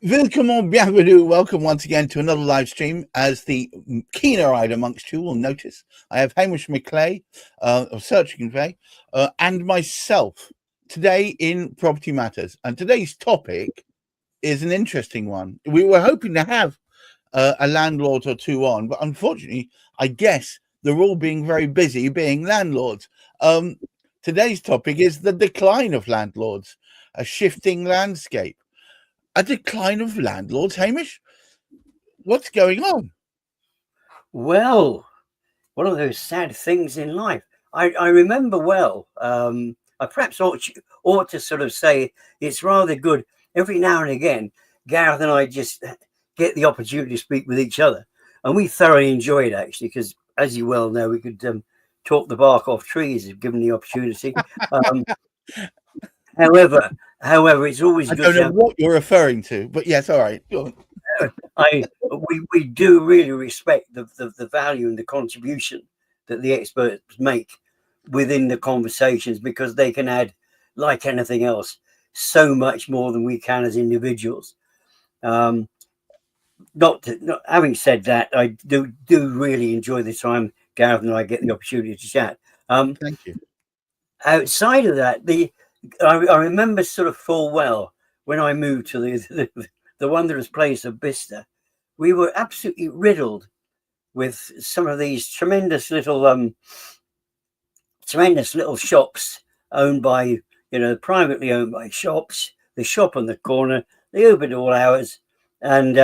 Willkommen, bienvenue. Welcome once again to another live stream. As the keener-eyed amongst you will notice, I have Hamish McClay of Search Convey and myself today in Property Matters. And today's topic is an interesting one. We were hoping to have a landlord or two on, but unfortunately, I guess they're all being very busy being landlords. Today's topic is the decline of landlords, a shifting landscape. A decline of landlords, Hamish? What's going on? Well, one of those sad things in life. I remember well. I perhaps ought to sort of say it's rather good. Every now and again, Gareth and I just get the opportunity to speak with each other. And we thoroughly enjoy it, actually, because, as you well know, we could talk the bark off trees if given the opportunity. However, it's always good. I don't know what you're referring to, but yes, all right. Go on. We do really respect the value and the contribution that the experts make within the conversations, because they can add, like anything else, so much more than we can as individuals. Not having said that, I do really enjoy the time Gareth and I get the opportunity to chat. Thank you. Outside of that, I remember sort of full well when I moved to the wondrous place of Bicester, we were absolutely riddled with some of these tremendous little shops owned by, privately owned by shops. The shop on the corner, they opened all hours, and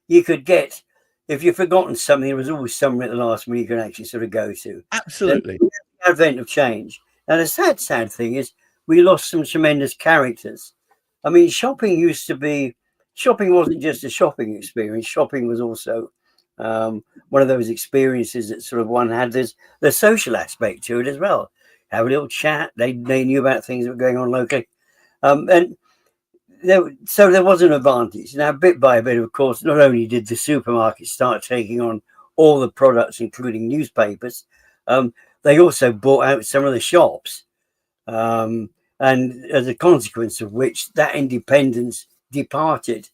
you could get, if you've forgotten something, there was always somewhere at the last minute you could actually sort of go to. Absolutely. The advent of change. And the sad thing is, we lost some tremendous characters. I mean, shopping wasn't just a shopping experience. Shopping was also one of those experiences that sort of one had. There's the social aspect to it as well. Have a little chat. They knew about things that were going on locally. And so there was an advantage. Now, bit by bit, of course, not only did the supermarkets start taking on all the products, including newspapers, they also bought out some of the shops. And as a consequence of which, that independence departed.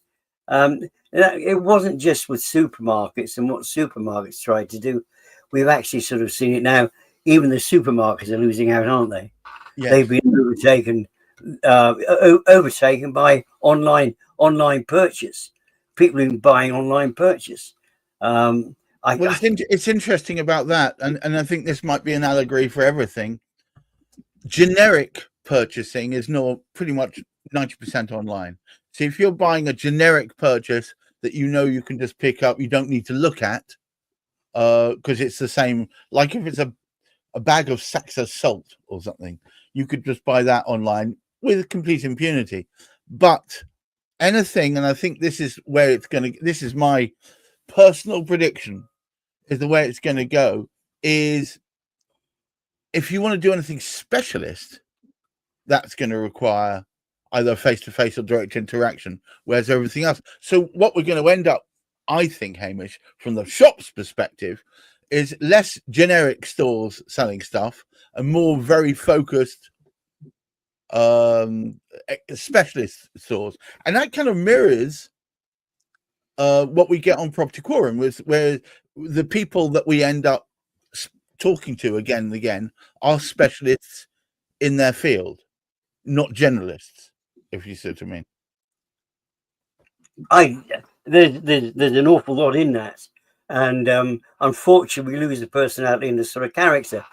It wasn't just with supermarkets and what supermarkets tried to do. We've actually sort of seen it now. Even the supermarkets are losing out, aren't they? Yes. They've been overtaken by online purchase. People who buying online purchase. It's interesting about that, and I think this might be an allegory for everything. Generic purchasing is now pretty much 90% online. So if you're buying a generic purchase that you can just pick up, you don't need to look at, because it's the same. Like if it's a bag of sacks of salt or something, you could just buy that online with complete impunity. But anything, and I think this is where it's going to, this is my personal prediction, is the way it's going to go, is if you want to do anything specialist, that's going to require either face-to-face or direct interaction, whereas everything else. So what we're going to end up, I think, Hamish, from the shop's perspective, is less generic stores selling stuff and more very focused specialist stores. And that kind of mirrors what we get on Property Quorum, where the people that we end up talking to again and again are specialists in their field, not generalists, if you see what I mean. There's an awful lot in that, and unfortunately we lose the personality and the sort of character.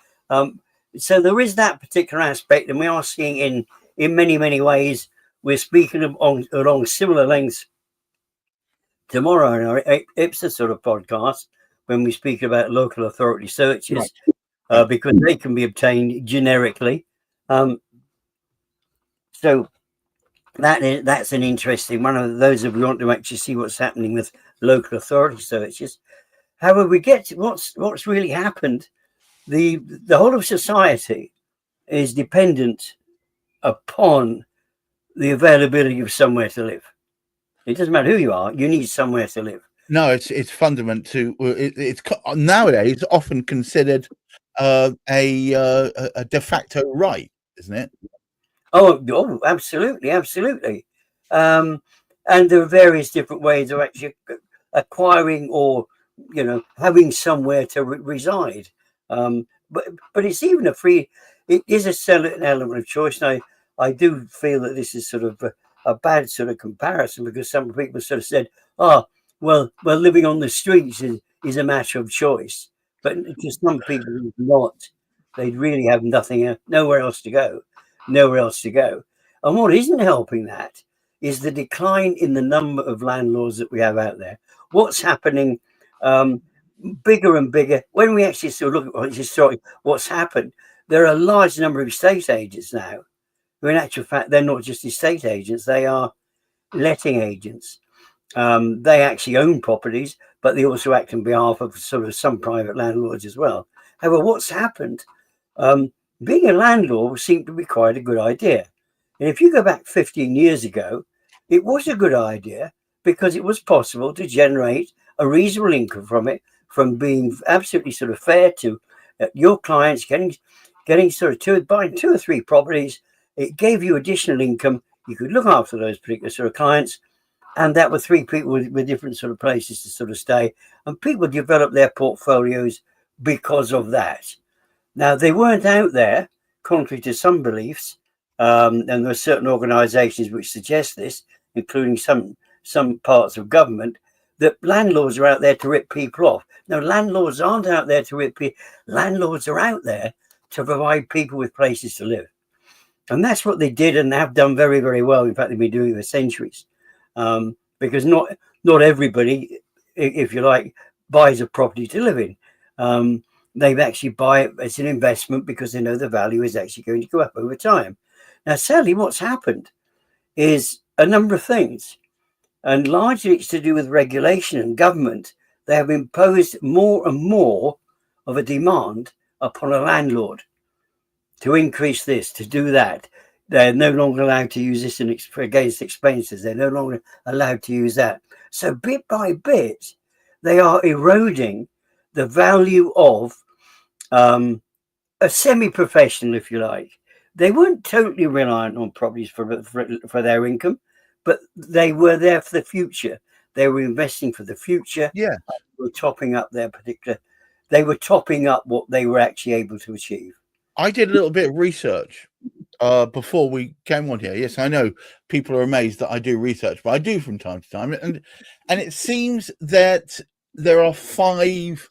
So there is that particular aspect, and we are seeing in many ways. We're speaking along similar lengths tomorrow in our Ipsos sort of podcast, when we speak about local authority searches, right. Because they can be obtained generically. So that's an interesting one of those if we want to actually see what's happening with local authority searches. However, we get to what's really happened. The whole of society is dependent upon the availability of somewhere to live. It doesn't matter who you are; you need somewhere to live. No, it's fundamental to it's nowadays often considered a de facto right, isn't it? Oh, absolutely. and there are various different ways of actually acquiring or having somewhere to reside. But it's even it is a certain element of choice. And I do feel that this is sort of a bad sort of comparison, because some people sort of said, well, living on the streets is a matter of choice. But to some people, it's not. They really have nowhere else to go. And what isn't helping that is the decline in the number of landlords that we have out there. What's happening bigger and bigger, when we actually sort of look at what's happened, there are a large number of estate agents now who, in actual fact, they're not just estate agents, they are letting agents. They actually own properties, but they also act on behalf of sort of some private landlords as well. However, what's happened, being a landlord seemed to be quite a good idea. And if you go back 15 years ago, it was a good idea because it was possible to generate a reasonable income from it, from being absolutely sort of fair to your clients, getting sort of buying 2 or 3 properties. It gave you additional income. You could look after those particular sort of clients. And that were 3 people with different sort of places to sort of stay. And people developed their portfolios because of that. Now, they weren't out there, contrary to some beliefs. And there are certain organisations which suggest this, including some parts of government, that landlords are out there to rip people off. No, landlords aren't out there to rip people. Landlords are out there to provide people with places to live. And that's what they did and have done very, very well. In fact, they've been doing it for centuries. Because not everybody, if you like, buys a property to live in. They actually buy it as an investment because they know the value is actually going to go up over time. Now, sadly, what's happened is a number of things, and largely it's to do with regulation and government. They have imposed more and more of a demand upon a landlord to increase this, to do that. They're no longer allowed to use this against expenses. They're no longer allowed to use that. So bit by bit, they are eroding the value of a semi-professional, if you like. They weren't totally reliant on properties for their income, but they were there for the future. They were investing for the future. Yeah. They were topping up they were topping up what they were actually able to achieve. I did a little bit of research before we came on here. Yes, I know people are amazed that I do research, but I do from time to time. And it seems that there are 5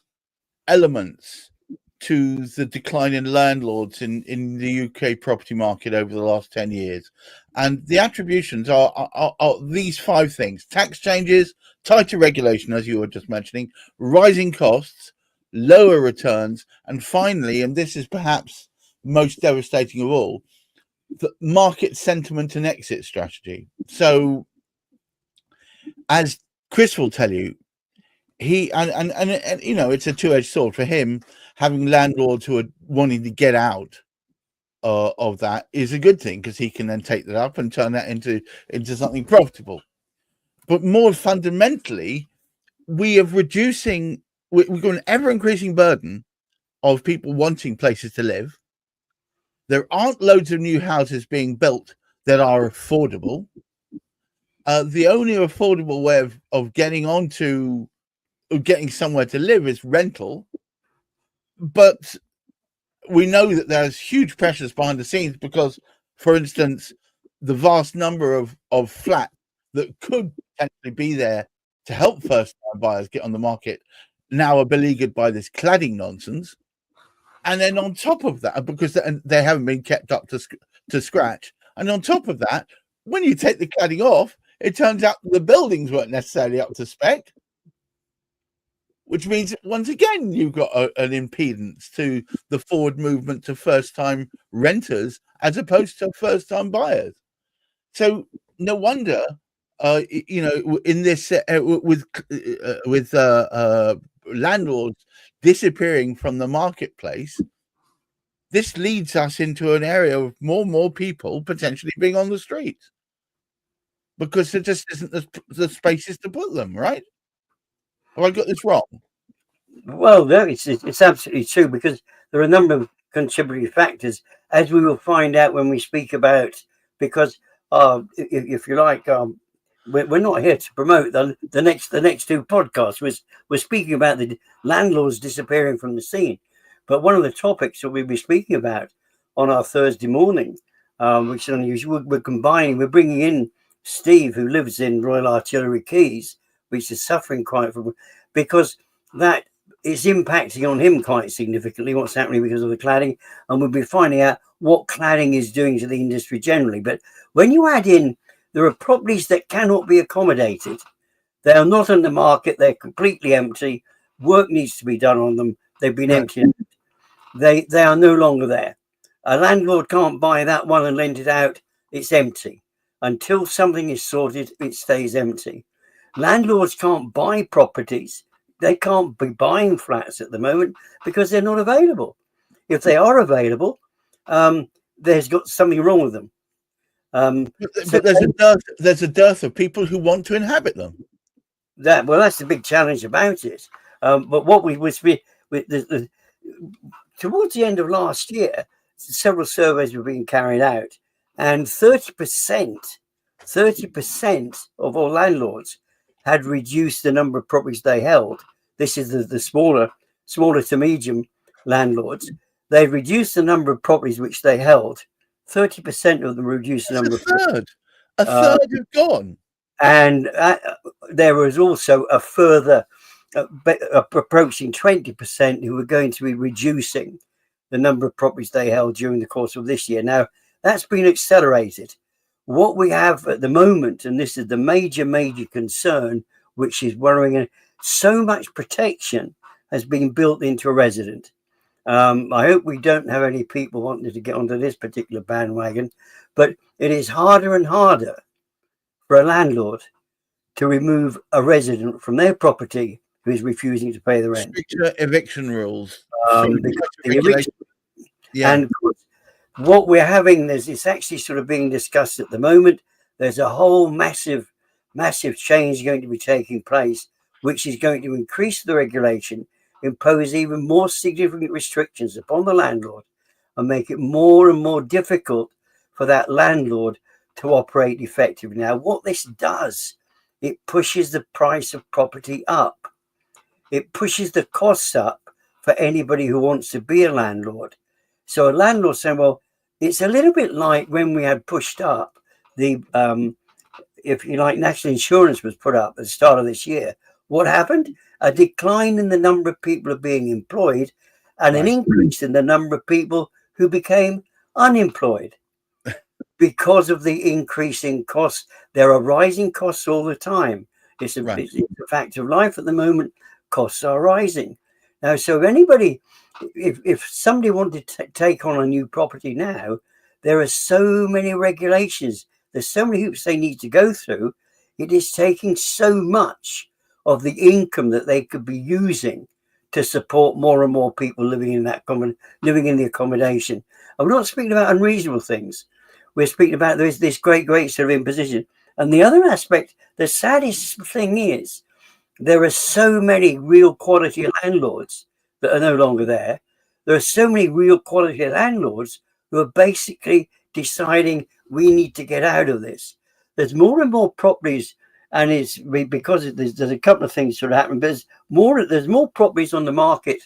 elements to the decline in landlords in the UK property market over the last 10 years. And the attributions are these 5 things: tax changes, tighter regulation, as you were just mentioning, rising costs, lower returns, and finally, and this is perhaps most devastating of all, the market sentiment and exit strategy. So, as Chris will tell you, he and it's a 2-edged sword for him. Having landlords who are wanting to get out of that is a good thing, because he can then take that up and turn that into something profitable. But more fundamentally, we've got an ever increasing burden of people wanting places to live. There aren't loads of new houses being built that are affordable. The only affordable way of getting somewhere to live is rental. But we know that there's huge pressures behind the scenes because, for instance, the vast number of flats that could potentially be there to help first-time buyers get on the market now are beleaguered by this cladding nonsense. And then on top of that, because they haven't been kept up to scratch, and on top of that, when you take the cladding off, it turns out the buildings weren't necessarily up to spec, which means once again you've got an impedance to the forward movement to first-time renters as opposed to first-time buyers. So no wonder, in this with landlords disappearing from the marketplace, this leads us into an area of more and more people potentially being on the streets because there just isn't the spaces to put them, right? Have I got this wrong? Well, no, it's absolutely true, because there are a number of contributory factors, as we will find out when we speak about, because if you like, we're not here to promote the next two podcasts. We're speaking about the landlords disappearing from the scene. But one of the topics that we'll be speaking about on our Thursday morning, which is unusual, we're bringing in Steve, who lives in Royal Artillery Quays, which is suffering quite from, because that is impacting on him quite significantly, what's happening because of the cladding. And we'll be finding out what cladding is doing to the industry generally. But when you add in, there are properties that cannot be accommodated. They are not on the market. They're completely empty. Work needs to be done on them. They've been emptied. They are no longer there. A landlord can't buy that one and rent it out. It's empty. Until something is sorted, it stays empty. Landlords can't buy properties. They can't be buying flats at the moment because they're not available. If they are available, there's got something wrong with them. But there's a dearth of people who want to inhabit them. That's the big challenge about it. But what towards the end of last year, several surveys were being carried out, and 30% of all landlords had reduced the number of properties they held. This is the smaller to medium landlords. They've reduced the number of properties which they held. 30% of them reduced the number of properties. A third have gone. And there was also a further approaching 20% who were going to be reducing the number of properties they held during the course of this year. Now, that's been accelerated. What we have at the moment, and this is the major concern, which is worrying, so much protection has been built into a resident. I hope we don't have any people wanting to get onto this particular bandwagon, but it is harder and harder for a landlord to remove a resident from their property who is refusing to pay the rent. Stricter eviction rules. And of course, what we're having is it's actually sort of being discussed at the moment. There's a whole massive change going to be taking place, which is going to increase the regulation, impose even more significant restrictions upon the landlord, and make it more and more difficult for that landlord to operate effectively. Now, what this does, it pushes the price of property up. It pushes the costs up for anybody who wants to be a landlord. So a landlord saying, well, it's a little bit like when we had pushed up the, if you like, national insurance was put up at the start of this year. What happened? A decline in the number of people who are being employed and an increase in the number of people who became unemployed because of the increasing costs. There are rising costs all the time. It's a fact of life at the moment. Costs are rising. Now, so anybody, if somebody wanted to take on a new property now, there are so many regulations. There's so many hoops they need to go through. It is taking so much of the income that they could be using to support more and more people living in the accommodation. And we're not speaking about unreasonable things. We're speaking about this great sort of imposition. And the other aspect, the saddest thing is, there are so many real quality landlords that are no longer there. There are so many real quality landlords who are basically deciding we need to get out of this. There's more and more properties, and it's because there's a couple of things sort of happening. But there's more properties on the market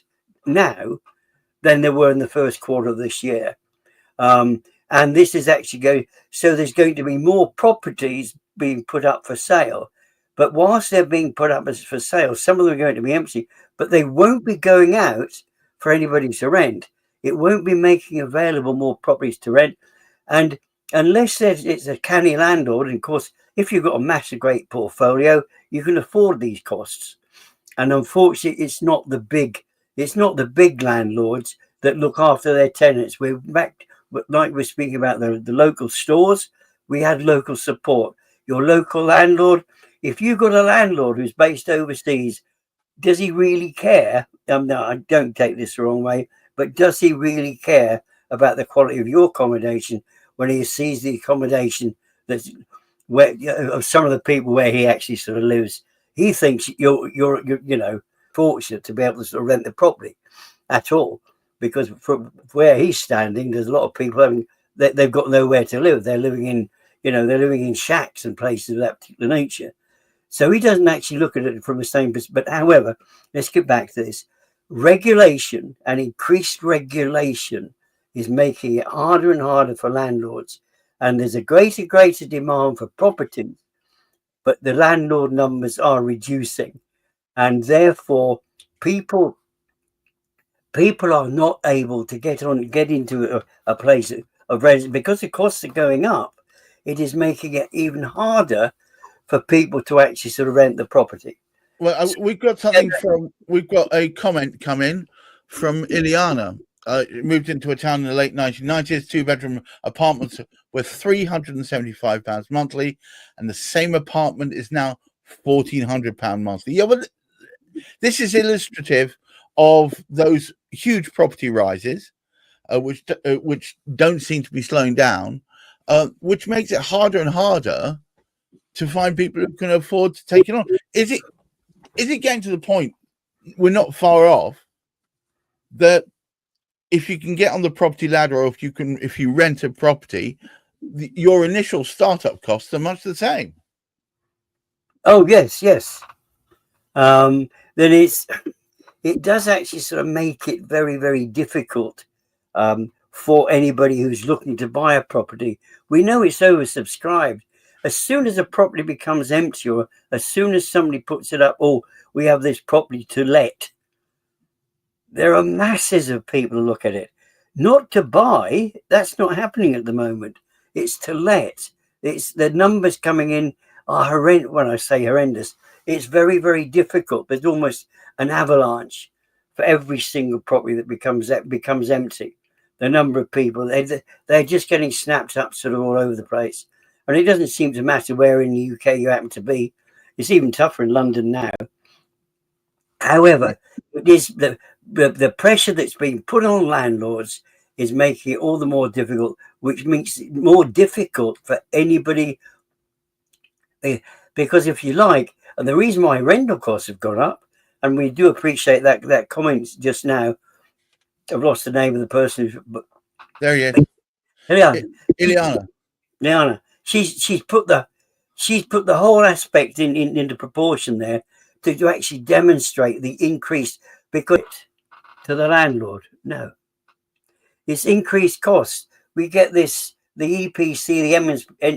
now than there were in the first quarter of this year. And this is actually there's going to be more properties being put up for sale. But whilst they're being put up as for sale, some of them are going to be empty, but they won't be going out for anybody to rent. It won't be making available more properties to rent. And unless it's a canny landlord, and of course, if you've got a massive great portfolio, you can afford these costs. And unfortunately, it's not the big landlords that look after their tenants. We're back, like we're speaking about the local stores, we had local support. Your local landlord, if you've got a landlord who's based overseas, does he really care? No, I don't take this the wrong way, but does he really care about the quality of your accommodation when he sees the accommodation that's where of some of the people where he actually sort of lives? He thinks you're fortunate to be able to sort of rent the property at all, because from where he's standing, there's a lot of people they've got nowhere to live. They're living in you know, they're living in shacks and places of that particular nature. So he doesn't actually look at it from the same perspective. But however, let's get back to this. Regulation and increased regulation is making it harder and harder for landlords. And there's a greater demand for properties, but the landlord numbers are reducing. And therefore, people are not able to get into a place of residence because the costs are going up. It is making it even harder for people to actually sort of rent the property. Well, we've got a comment come in from Ileana. Moved into a town in the late 1990s, 2-bedroom apartments were £375 monthly, and the same apartment is now £1,400 monthly. Yeah, but this is illustrative of those huge property rises, which don't seem to be slowing down, which makes it harder and harder to find people who can afford to take it on. Is it getting to the point, we're not far off, that if you can get on the property ladder, or if you rent a property, your initial startup costs are much the same? Oh yes. Then it does actually sort of make it very, very difficult for anybody who's looking to buy a property. We know it's oversubscribed. As soon as a property becomes empty, or as soon as somebody puts it up, oh, we have this property to let, there are masses of people who look at it. Not to buy, that's not happening at the moment. It's to let. It's the numbers coming in are horrendous. When I say horrendous, it's very, very difficult. There's almost an avalanche for every single property that becomes empty. The number of people, they're just getting snapped up sort of all over the place. And it doesn't seem to matter where in the UK you happen to be. It's even tougher in London now. However, it is the pressure that's being put on landlords is making it all the more difficult, which makes it more difficult for anybody. Because if you like, and the reason why rental costs have gone up, and we do appreciate that comment just now. I've lost the name of the person who. There he is. Ileana. She's put the whole aspect into proportion there to actually demonstrate the increase, because to the landlord, no, it's increased costs. We get the EPC, the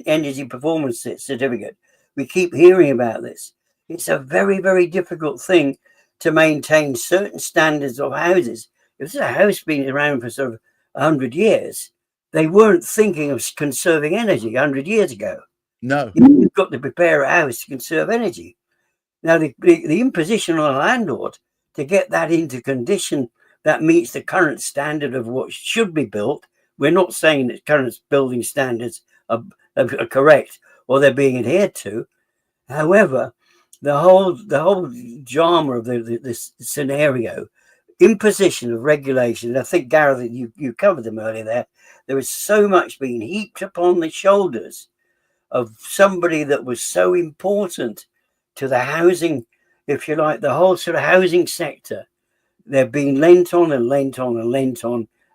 Energy Performance Certificate. We keep hearing about this. It's a very, very difficult thing to maintain certain standards of houses. If it's a house been around for sort of 100 years, they weren't thinking of conserving energy 100 years ago. No. You've got to prepare a house to conserve energy. Now, the imposition on a landlord to get that into condition that meets the current standard of what should be built. We're not saying that current building standards are correct or they're being adhered to. However, the whole drama of this scenario, imposition of regulation, I think, Gareth, you covered them earlier there. There is so much being heaped upon the shoulders of somebody that was so important to the housing, if you like, the whole sort of housing sector. They're being lent on,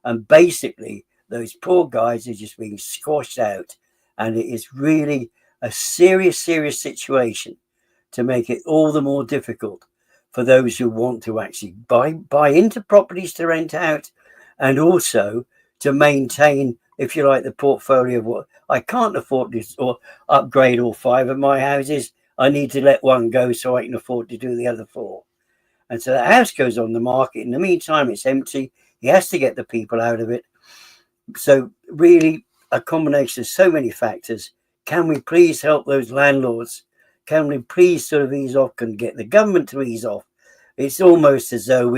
and basically those poor guys are just being squashed out. And it is really a serious situation to make it all the more difficult for those who want to actually buy into properties to rent out, and also to maintain, if you like, the portfolio of what I can't afford to or upgrade all 5 of my houses. I need to let one go so I can afford to do the other 4. And so the house goes on the market. In the meantime, it's empty. He has to get the people out of it. So really a combination of so many factors. Can we please help those landlords? Can we please sort of ease off and get the government to ease off? It's almost as though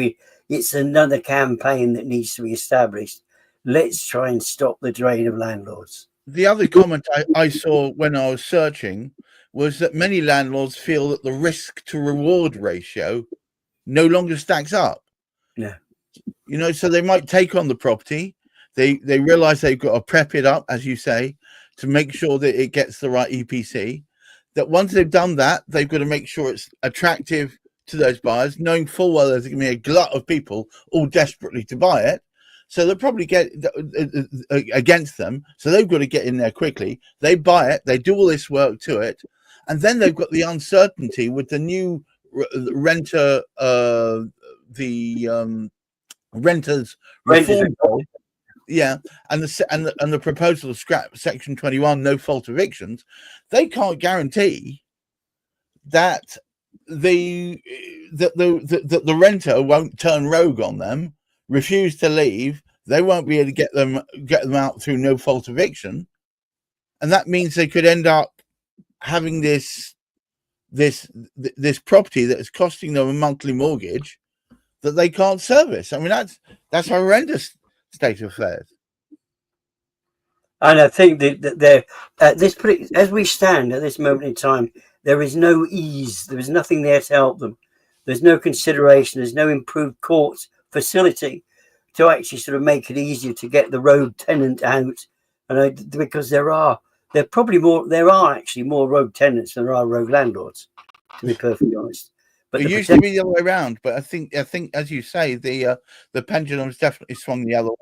it's another campaign that needs to be established. Let's try and stop the drain of landlords. The other comment I saw when I was searching was that many landlords feel that the risk to reward ratio no longer stacks up. Yeah. You know, so they might take on the property. They realize they've got to prep it up, as you say, to make sure that it gets the right EPC. That once they've done that, they've got to make sure it's attractive to those buyers, knowing full well there's going to be a glut of people all desperately to buy it. So they'll probably get against them. So they've got to get in there quickly. They buy it. They do all this work to it. And then they've got the uncertainty with the new renter, renters reform bill. Yeah, and the proposal to scrap Section 21 no fault evictions. They can't guarantee that the renter won't turn rogue on them, refuse to leave. They won't be able to get them out through no fault eviction, and that means they could end up having this property that is costing them a monthly mortgage that they can't service. I mean, that's horrendous state of affairs. And I think that they're as we stand at this moment in time, there is no ease. There is nothing there to help them. There's no consideration. There's no improved courts facility to actually sort of make it easier to get the rogue tenant out. And because there are actually more rogue tenants than there are rogue landlords, to be perfectly honest. But it used to be the other way around. But I think as you say, the pendulum's definitely swung the other way.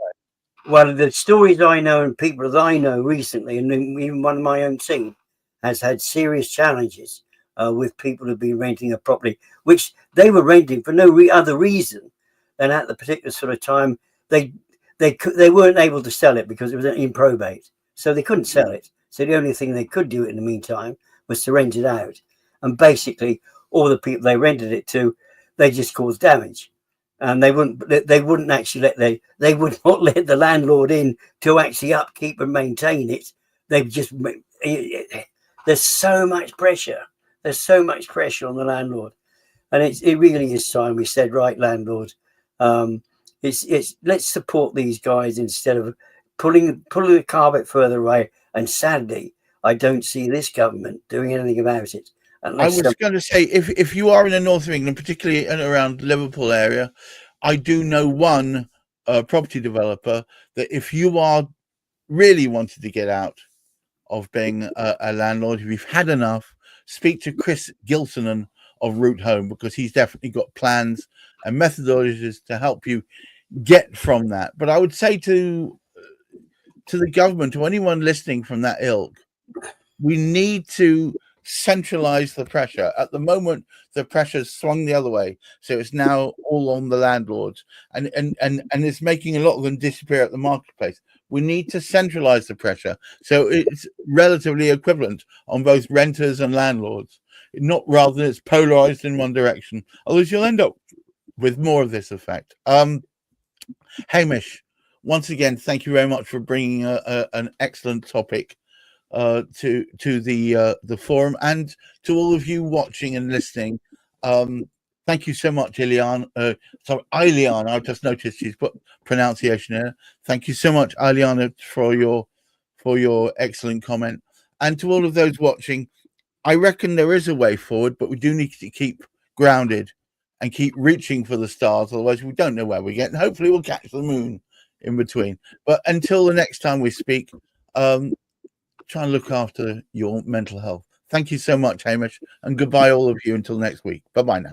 Well, the stories I know and people that I know recently, and even one of my own team, has had serious challenges with people who've been renting a property, which they were renting for no other reason than at the particular sort of time they weren't able to sell it because it was in probate, so they couldn't sell it. So the only thing they could do in the meantime was to rent it out, and basically all the people they rented it to, they just caused damage. And they wouldn't actually they would not let the landlord in to actually upkeep and maintain it. They've just there's so much pressure. There's so much pressure on the landlord, and it really is time we said, right, landlord, it's let's support these guys instead of pulling the carpet further away. And sadly, I don't see this government doing anything about it. I was going to say, if you are in the north of England, particularly around Liverpool area, I do know one property developer that if you are really wanted to get out of being a landlord, if you've had enough, speak to Chris Gilsonan of Root Home, because he's definitely got plans and methodologies to help you get from that. But I would say to the government, to anyone listening from that ilk, we need to centralize the pressure. At the moment, the pressure's swung the other way, so it's now all on the landlords, and it's making a lot of them disappear at the marketplace. We need to centralize the pressure so it's relatively equivalent on both renters and landlords, not rather than it's polarized in one direction. Otherwise, you'll end up with more of this effect. Hamish, once again, thank you very much for bringing an excellent topic to the forum, and to all of you watching and listening. Thank you so much, Ilian. Ilian, I've just noticed she's put pronunciation here. Thank you so much, Iliana, for your excellent comment. And to all of those watching, I reckon there is a way forward, but we do need to keep grounded and keep reaching for the stars. Otherwise, we don't know where we're getting. Hopefully, we'll catch the moon in between. But until the next time we speak, try and look after your mental health. Thank you so much, Hamish, and goodbye, all of you, until next week. Bye-bye now.